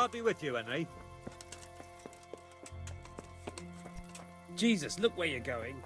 God be with you, Henry. Jesus, look where you're going.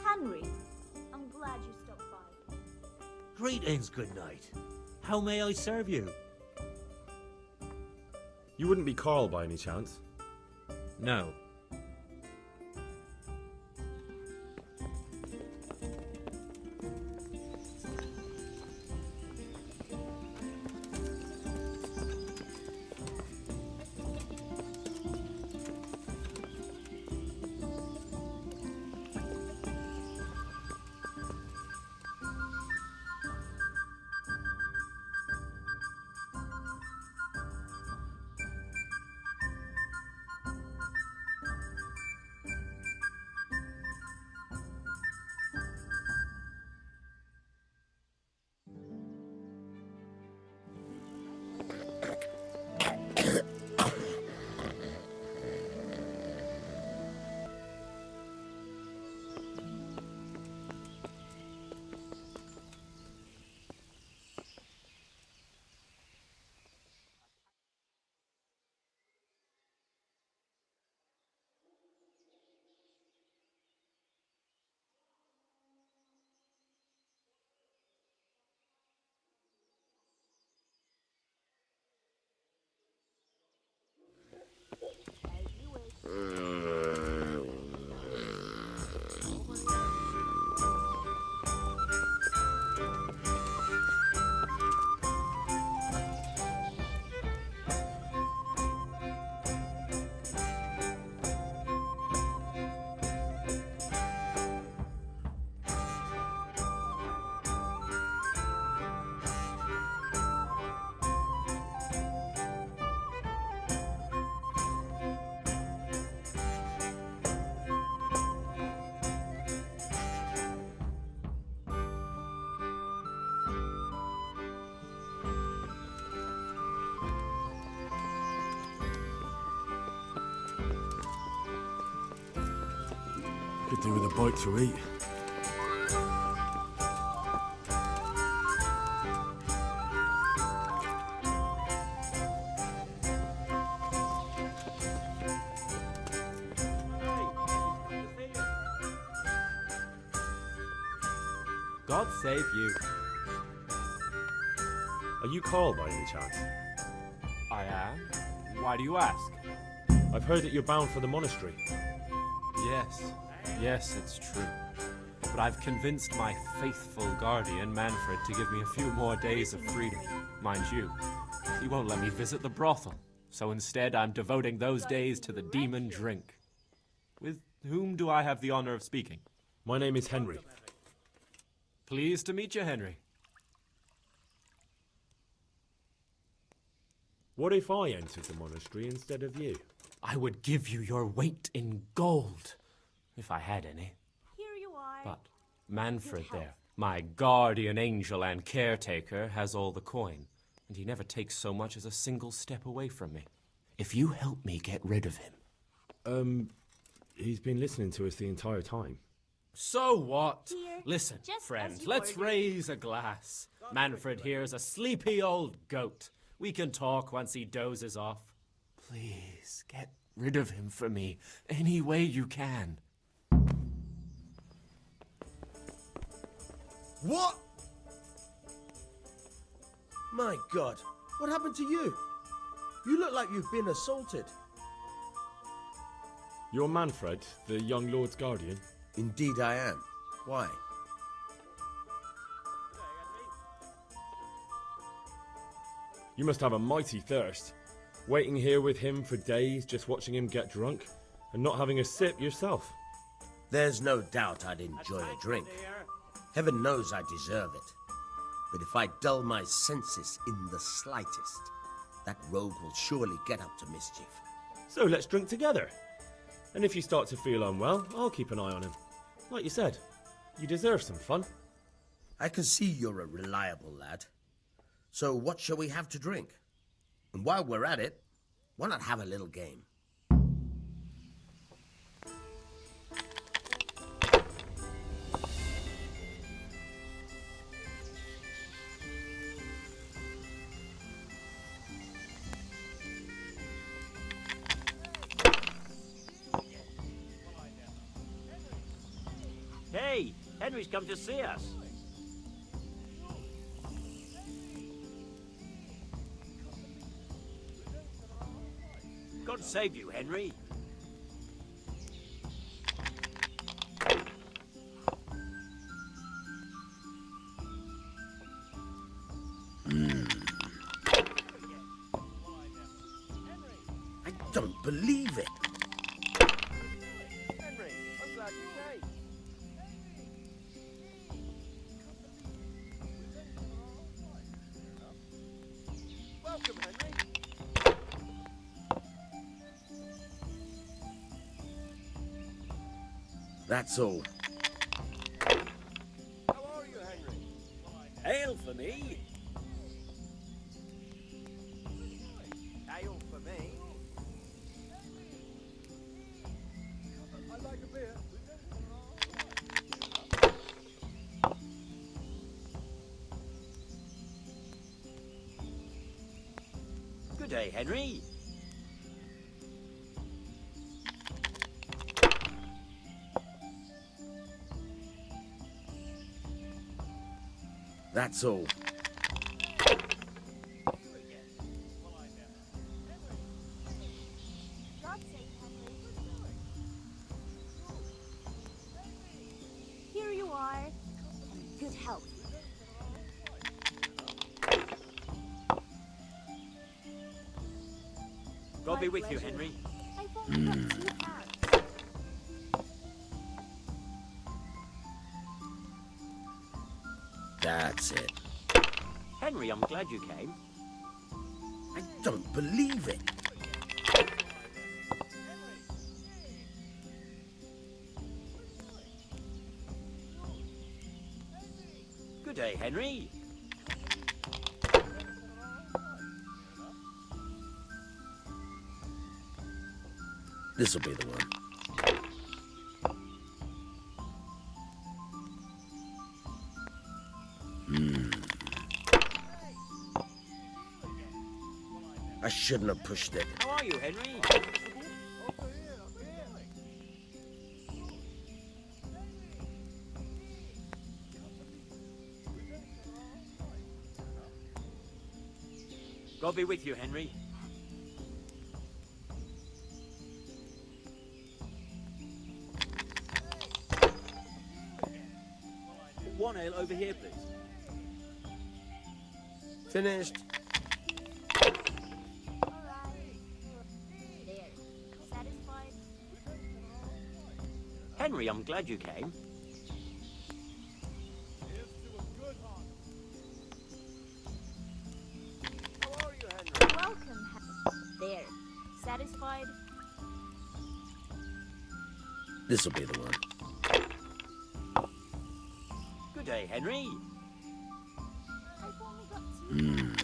Henry, I'm glad you stopped by. Greetings, good night. How may I serve you? You wouldn't be Carl by any chance? No. Could do with a bite to eat. God save you. Are you Carl by any chance? I am. Why do you ask? I've heard that you're bound for the monastery. Yes, it's true. But I've convinced my faithful guardian, Manfred, to give me a few more days of freedom. Mind you, he won't let me visit the brothel, so instead I'm devoting those days to the demon drink. With whom do I have the honor of speaking? My name is Henry. Pleased to meet you, Henry. What if I entered the monastery instead of you? I would give you your weight in gold, if I had any. Here you are. But Manfred there, my guardian angel and caretaker, has all the coin, and he never takes so much as a single step away from me. If you help me get rid of him... He's been listening to us the entire time. So what? Here, Listen, just friend, as you let's ordered. raise a glass. Manfred here's a sleepy old goat. We can talk once he dozes off. Please, get rid of him for me, any way you can. What? My God, what happened to you? You look like you've been assaulted. You're Manfred, the young lord's guardian? Indeed I am. Why? You must have a mighty thirst. Waiting here with him for days, just watching him get drunk, and not having a sip yourself. There's no doubt I'd enjoy a drink. Heaven knows I deserve it. But if I dull my senses in the slightest, that rogue will surely get up to mischief. So let's drink together. And if you start to feel unwell, I'll keep an eye on him. Like you said, you deserve some fun. I can see you're a reliable lad. So what shall we have to drink? And while we're at it, why not have a little game? Hey, Henry's come to see us. God save you, Henry. I don't believe it. Henry, I'm glad you came. Welcome, Henry. That's all. How are you, Henry? Ale for me. Ale for me. I'd like a beer. Good day, Henry. That's all. God save Henry. Here you are. And good health. God be My with you, pleasure. Henry. I've only got 2 hands. That's it. Henry, I'm glad you came. I don't believe it. Good day, Henry. This'll be the one. I shouldn't have pushed it. How are you, Henry? God be with you, Henry. One ale over here, please. Finished. All right. There. Satisfied? Henry, I'm glad you came. Welcome, This'll be the one. Good day, Henry. I've only got two.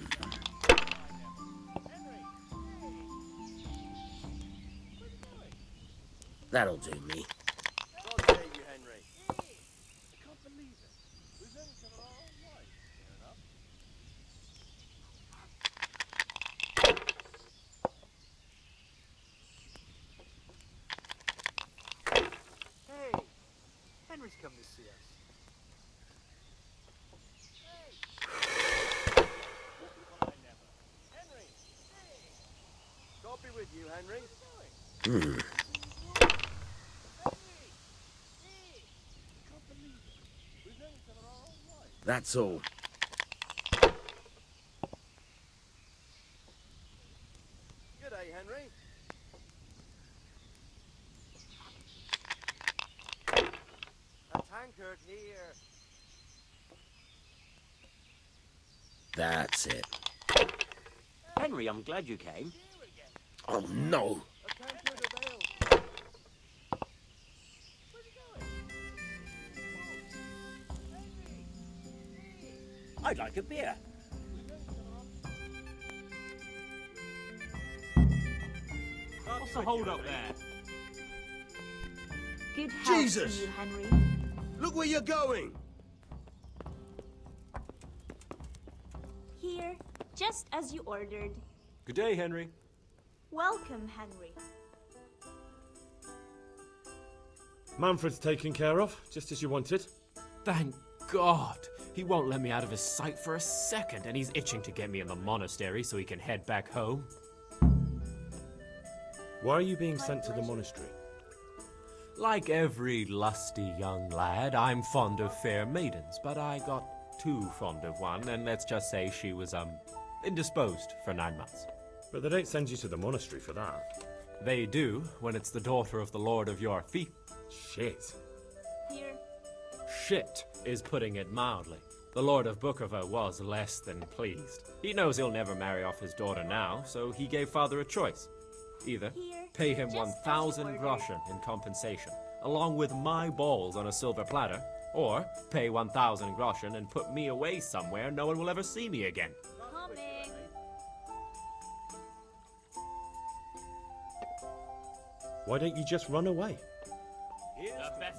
That'll do me. God save you, Henry. I can't believe it. We've known each other our whole lives. Fair enough. Hey, Henry's come to see us. Hey! Henry! God be with you, Henry. That's all. Good day, Henry. A tankard here. That's it. Henry, I'm glad you came. Oh, no. A tankard of ale. I'd like a beer. What's the hold up there? Good health Jesus! to you, Henry. Look where you're going! Here, just as you ordered. Good day, Henry. Welcome, Henry. Manfred's taken care of, just as you wanted. Thank God. He won't let me out of his sight for a second, and he's itching to get me in the monastery so he can head back home. Why are you being sent to the monastery? Like every lusty young lad, I'm fond of fair maidens, but I got too fond of one, and let's just say she was, indisposed for 9 months. But they don't send you to the monastery for that. They do, when it's the daughter of the Lord of your feet. Shit. Here. Shit is putting it mildly. The Lord of Bukovo was less than pleased. He knows he'll never marry off his daughter now, so he gave father a choice. Either Here, pay him just as you 1,000 ordered. groschen in compensation, along with my balls on a silver platter, or pay 1,000 groschen and put me away somewhere no one will ever see me again. Coming. Why don't you just run away?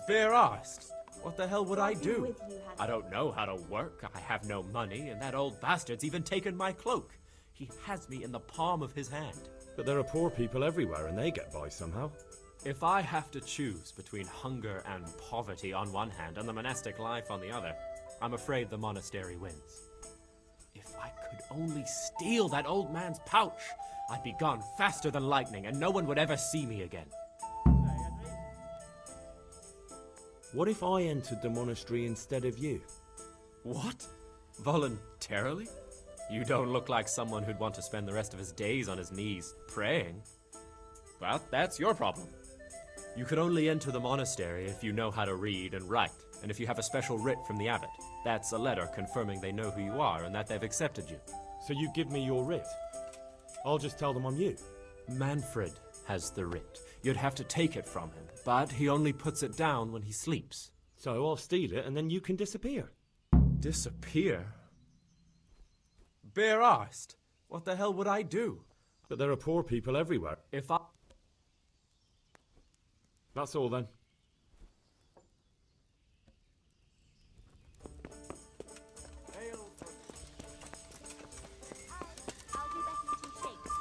Bare arsed. What the hell would I God be do? with you, Henry. I don't know how to work, I have no money, and that old bastard's even taken my cloak. He has me in the palm of his hand. But there are poor people everywhere and they get by somehow. If I have to choose between hunger and poverty on one hand and the monastic life on the other, I'm afraid the monastery wins. If I could only steal that old man's pouch, I'd be gone faster than lightning and no one would ever see me again. What if I entered the monastery instead of you? What? Voluntarily? You don't look like someone who'd want to spend the rest of his days on his knees praying. Well, that's your problem. You could only enter the monastery if you know how to read and write, and if you have a special writ from the abbot. That's a letter confirming they know who you are and that they've accepted you. So you give me your writ. I'll just tell them I'm you. Manfred has the writ. You'd have to take it from him, but he only puts it down when he sleeps. So I'll steal it and then you can disappear. Disappear? Bare arsed. What the hell would I do? But there are poor people everywhere. If I... That's all then. I'll be back in 2 shakes.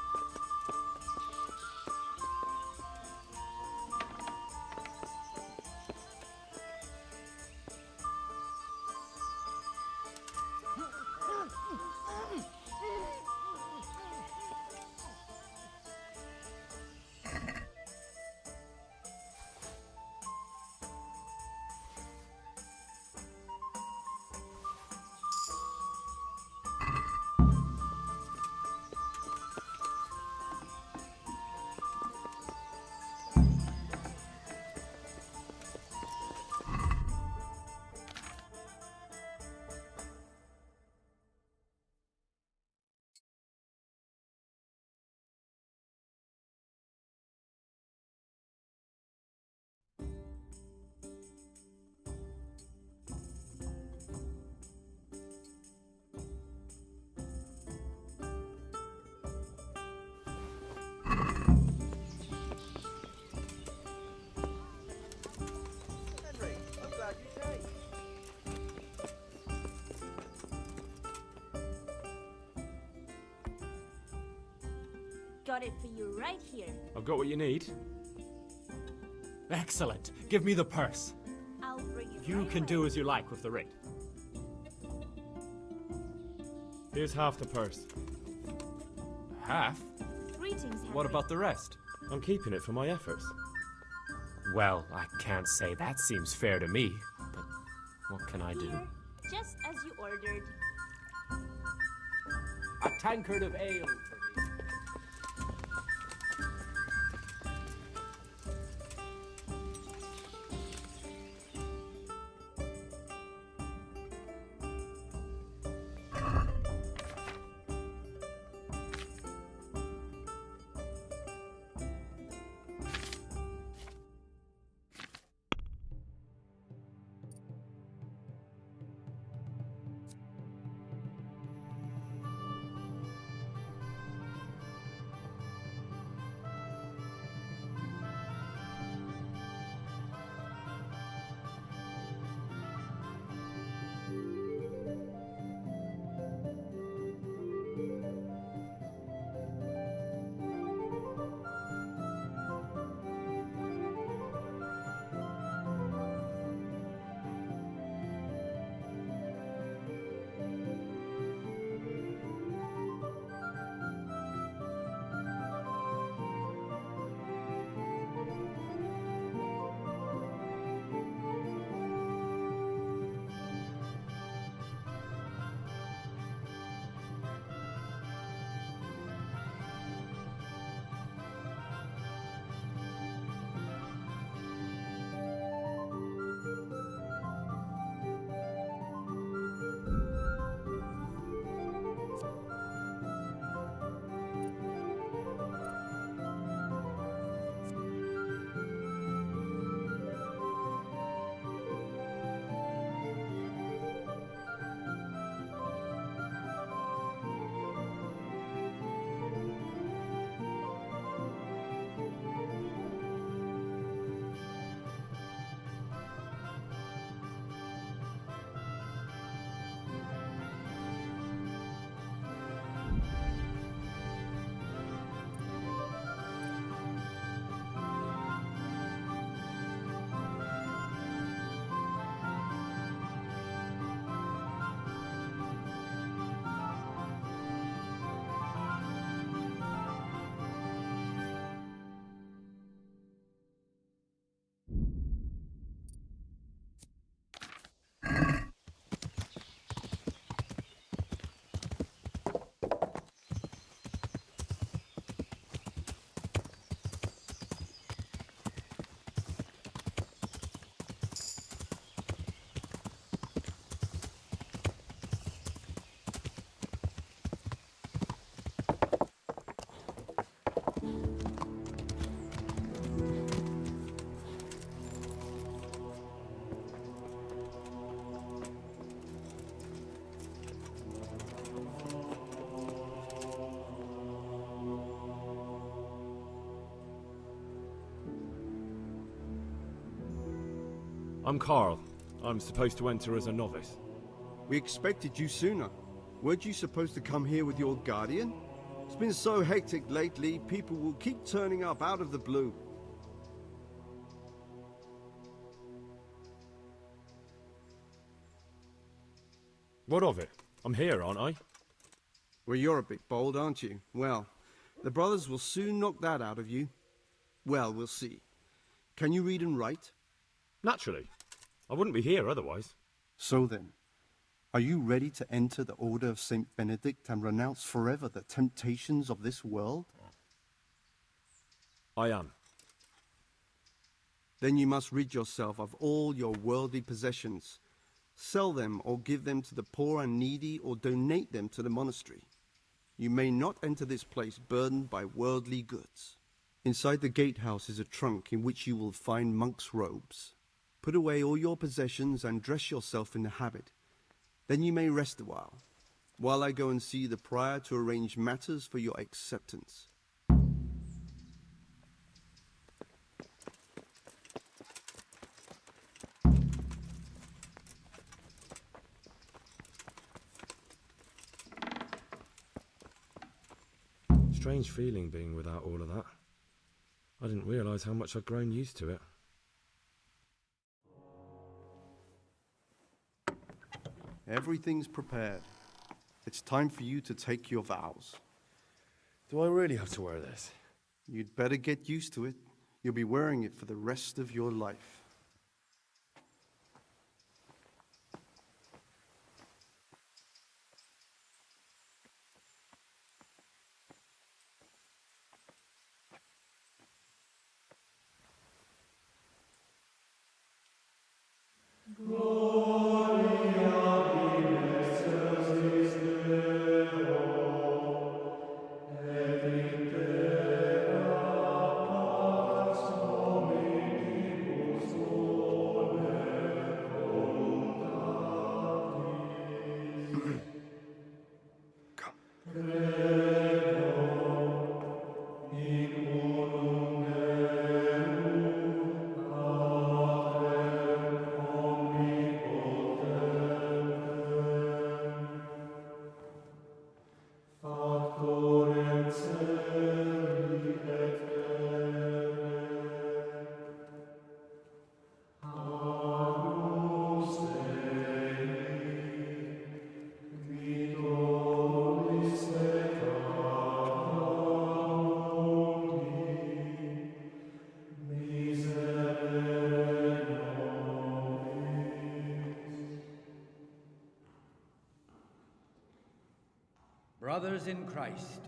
got it for you right here. I've got what you need. Excellent. Give me the purse. I'll bring it You right can away. do as you like with the ring. Here's half the purse. Half? Greetings, Henry. What about the rest? I'm keeping it for my efforts. Well, I can't say that seems fair to me, but what can I do? Here, just as you ordered. A tankard of ale for me. I'm Carl. I'm supposed to enter as a novice. We expected you sooner. Weren't you supposed to come here with your guardian? It's been so hectic lately, people will keep turning up out of the blue. What of it? I'm here, aren't I? Well, you're a bit bold, aren't you? Well, the brothers will soon knock that out of you. Well, we'll see. Can you read and write? Naturally. I wouldn't be here otherwise. So then, are you ready to enter the Order of Saint Benedict and renounce forever the temptations of this world? I am. Then you must rid yourself of all your worldly possessions. Sell them or give them to the poor and needy or donate them to the monastery. You may not enter this place burdened by worldly goods. Inside the gatehouse is a trunk in which you will find monk's robes. Put away all your possessions and dress yourself in the habit. Then you may rest a while I go and see the prior to arrange matters for your acceptance. strange feeling being without all of that. I didn't realise how much I'd grown used to it. Everything's prepared. It's time for you to take your vows. Do I really have to wear this? You'd better get used to it. You'll be wearing it for the rest of your life. Brothers in Christ,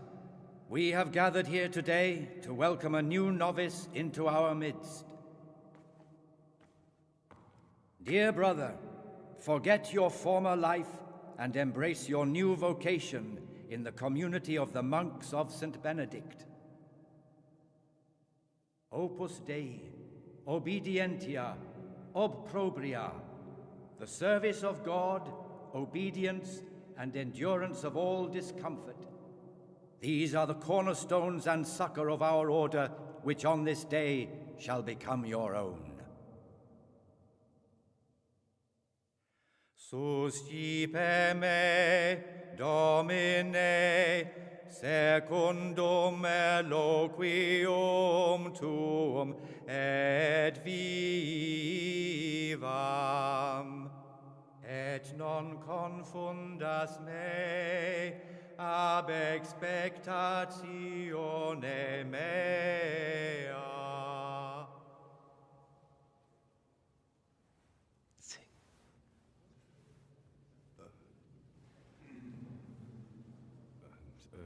we have gathered here today to welcome a new novice into our midst. Dear brother, forget your former life and embrace your new vocation in the community of the monks of St. Benedict. Opus Dei, obedientia, obprobria, the service of God, obedience, and endurance of all discomfort. These are the cornerstones and succor of our order, which on this day shall become your own. Suscipe me, Domine, secundum eloquium tuum, et vivam. Et non confundas me ab expectatione mea.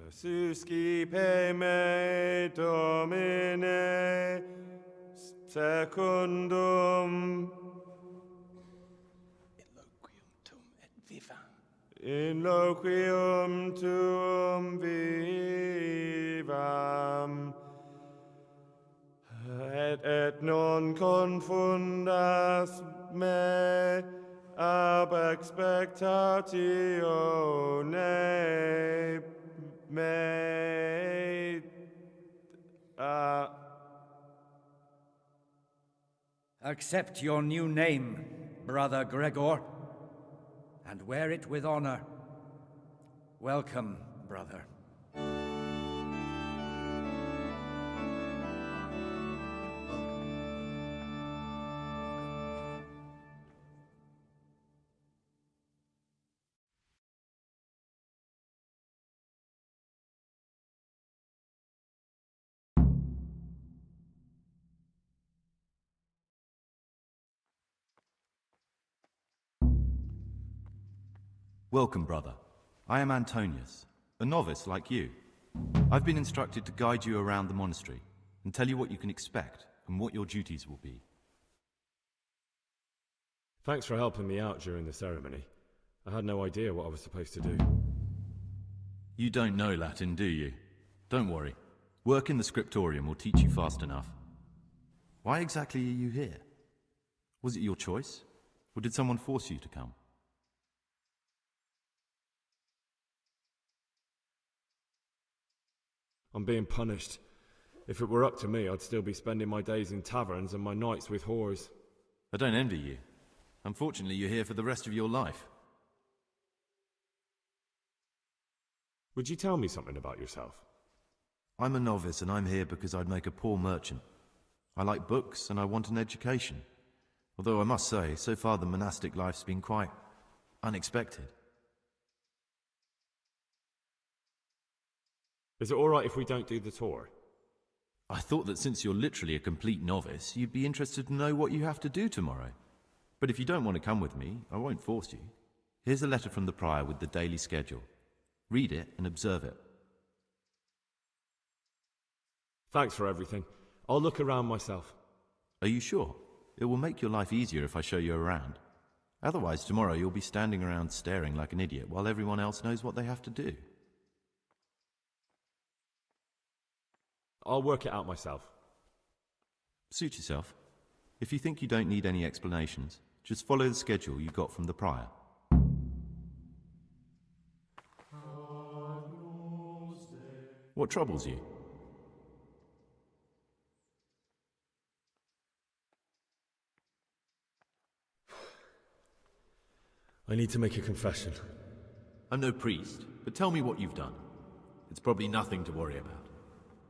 Suscipe me, Domine, secundum in loquium tuum vivam, et non confundas me ab expectatione mea. Accept your new name, Brother Gregor, and wear it with honor. Welcome, brother. Welcome, brother. I am Antonius, a novice like you. I've been instructed to guide you around the monastery and tell you what you can expect and what your duties will be. Thanks for helping me out during the ceremony. I had no idea what I was supposed to do. You don't know Latin, do you? Don't worry. Work in the scriptorium will teach you fast enough. Why exactly are you here? Was it your choice? Or did someone force you to come? I'm being punished. If it were up to me, I'd still be spending my days in taverns and my nights with whores. I don't envy you. Unfortunately, you're here for the rest of your life. Would you tell me something about yourself? I'm a novice and I'm here because I'd make a poor merchant. I like books and I want an education. Although I must say, so far the monastic life's been quite unexpected. Is it alright if we don't do the tour? I thought that since you're literally a complete novice, you'd be interested to know what you have to do tomorrow. But if you don't want to come with me, I won't force you. Here's a letter from the prior with the daily schedule. Read it and observe it. Thanks for everything. I'll look around myself. Are you sure? It will make your life easier if I show you around. Otherwise, tomorrow you'll be standing around staring like an idiot while everyone else knows what they have to do. I'll work it out myself. Suit yourself. If you think you don't need any explanations, just follow the schedule you got from the prior. What troubles you? I need to make a confession. I'm no priest, but tell me what you've done. It's probably nothing to worry about.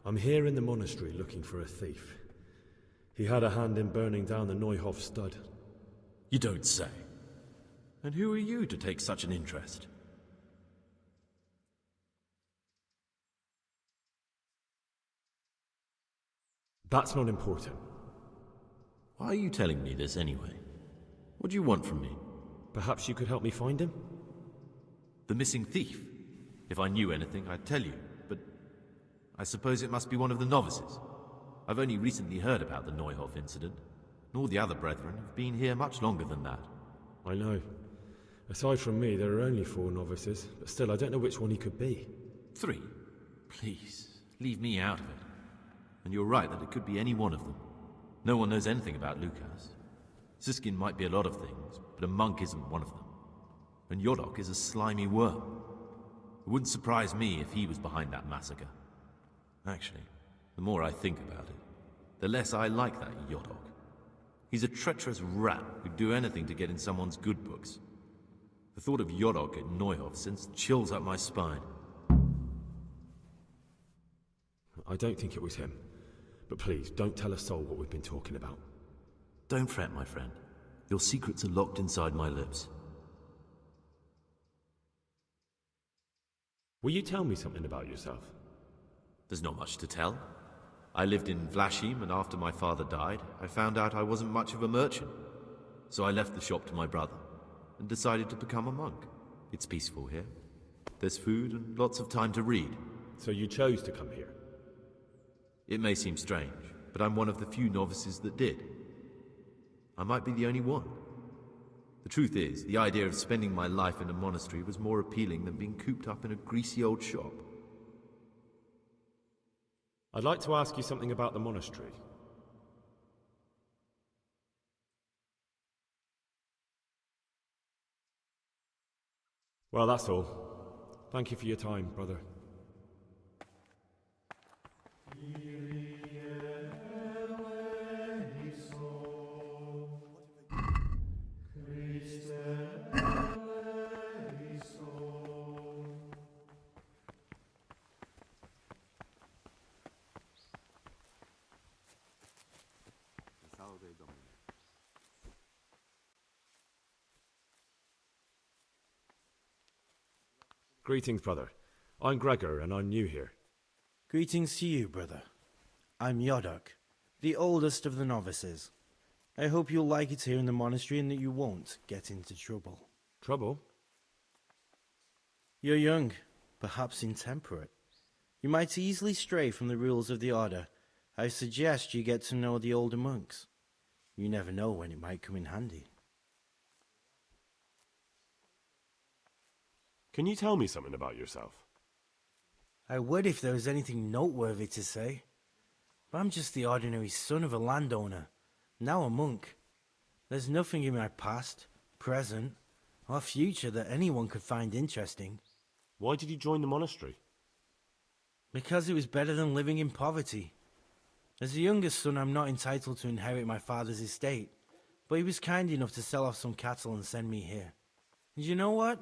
I'm here in the monastery looking for a thief. He had a hand in burning down the Neuhof stud. You don't say. And who are you to take such an interest? That's not important. Why are you telling me this anyway? What do you want from me? Perhaps you could help me find him? The missing thief? If I knew anything, I'd tell you, but I suppose it must be one of the novices. I've only recently heard about the Neuhof incident, and all the other brethren have been here much longer than that. I know. Aside from me, there are only 4 novices, but still, I don't know which one he could be. 3? Please, leave me out of it. And you're right that it could be any one of them. No one knows anything about Lukas. Siskin might be a lot of things, but a monk isn't one of them. And Yodok is a slimy worm. It wouldn't surprise me if he was behind that massacre. Actually, the more I think about it, the less I like that Yodok. He's a treacherous rat who'd do anything to get in someone's good books. The thought of Yodok at Neuhof sends chills up my spine. I don't think it was him. But please, don't tell a soul what we've been talking about. Don't fret, my friend. Your secrets are locked inside my lips. Will you tell me something about yourself? There's not much to tell. I lived in Vlachim, and after my father died, I found out I wasn't much of a merchant. So I left the shop to my brother, and decided to become a monk. It's peaceful here. There's food and lots of time to read. So you chose to come here? It may seem strange, but I'm one of the few novices that did. I might be the only one. The truth is, the idea of spending my life in a monastery was more appealing than being cooped up in a greasy old shop. I'd like to ask you something about the monastery. Well, that's all. Thank you for your time, brother. Greetings, brother. I'm Gregor, and I'm new here. Greetings to you, brother. I'm Yodok, the oldest of the novices. I hope you'll like it here in the monastery and that you won't get into trouble. Trouble? You're young, perhaps intemperate. You might easily stray from the rules of the order. I suggest you get to know the older monks. You never know when it might come in handy. Can you tell me something about yourself? I would if there was anything noteworthy to say. But I'm just the ordinary son of a landowner, now a monk. There's nothing in my past, present, or future that anyone could find interesting. Why did you join the monastery? Because it was better than living in poverty. As the youngest son, I'm not entitled to inherit my father's estate, but he was kind enough to sell off some cattle and send me here. And you know what?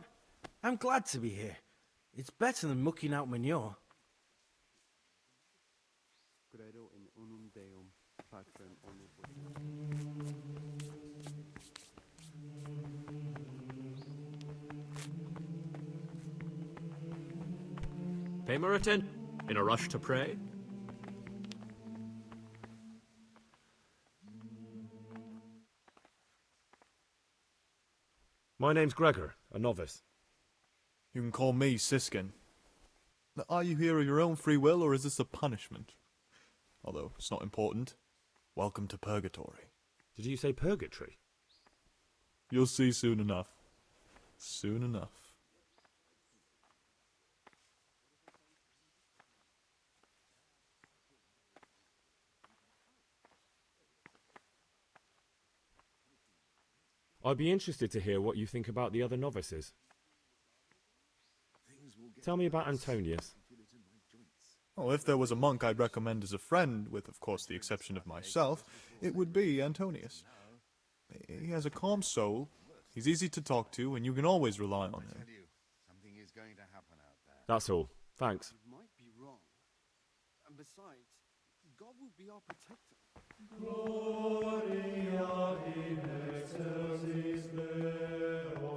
I'm glad to be here. It's better than mucking out manure. Came or attend? In a rush to pray? My name's Gregor, a novice. You can call me Siskin. Now, are you here of your own free will, or is this a punishment? Although, it's not important. Welcome to Purgatory. Did you say purgatory? You'll see soon enough. Soon enough. I'd be interested to hear what you think about the other novices. Tell me about Antonius. Well, if there was a monk I'd recommend as a friend, with of course the exception of myself, it would be Antonius. He has a calm soul, he's easy to talk to, and you can always rely on him. That's all. Thanks. You might be wrong. And besides, God will be our protector. Gloria in excelsis Deo,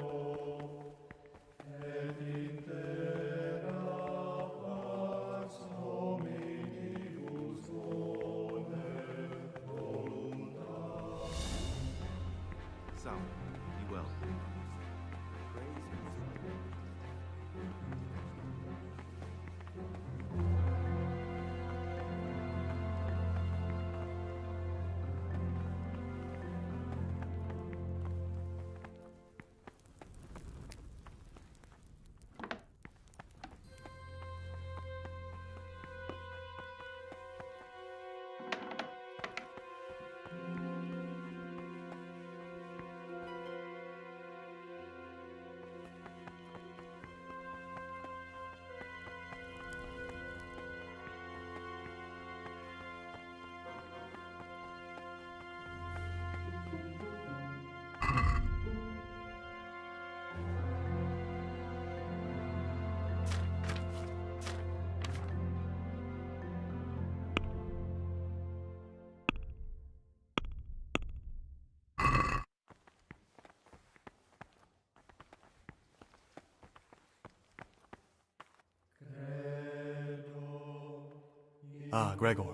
et in terra pax hominibus bone voluntas. So, be well. Praise be to God. Ah, Gregor.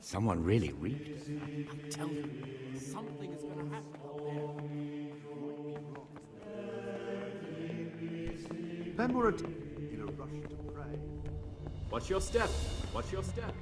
Someone really read. I tell you, something is going to happen up there. Pembroke in a rush to pray. Watch your step. Watch your step.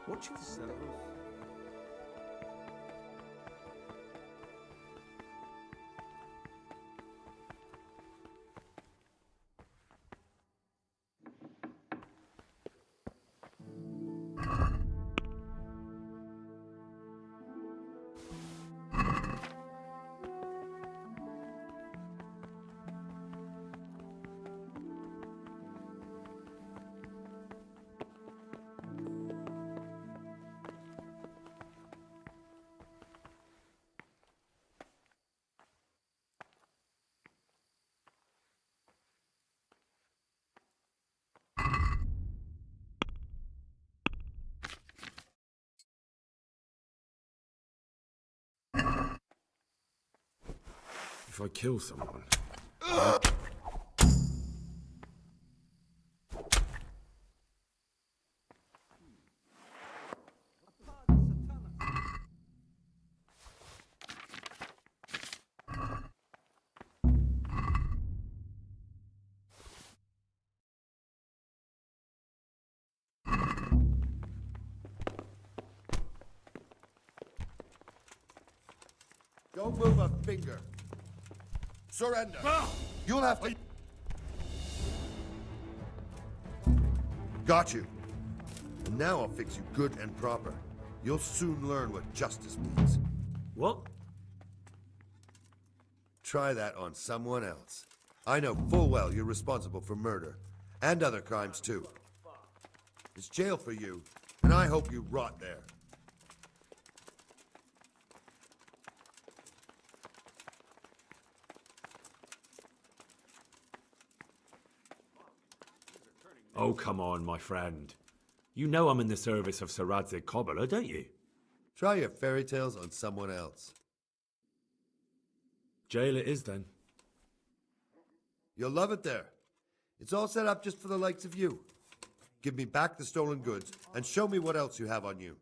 Watch yourself. If I kill someone... Don't move a finger. Surrender. You'll have to... Got you. And now I'll fix you good and proper. You'll soon learn what justice means. What? Try that on someone else. I know full well you're responsible for murder. And other crimes, too. It's jail for you, and I hope you rot there. Oh, come on, my friend. You know I'm in the service of Sir Radzig Kobyla, don't you? Try your fairy tales on someone else. Jail it is, then. You'll love it there. It's all set up just for the likes of you. Give me back the stolen goods, and show me what else you have on you.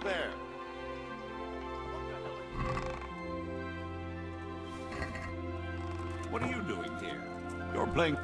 there? What are you doing here? You're playing...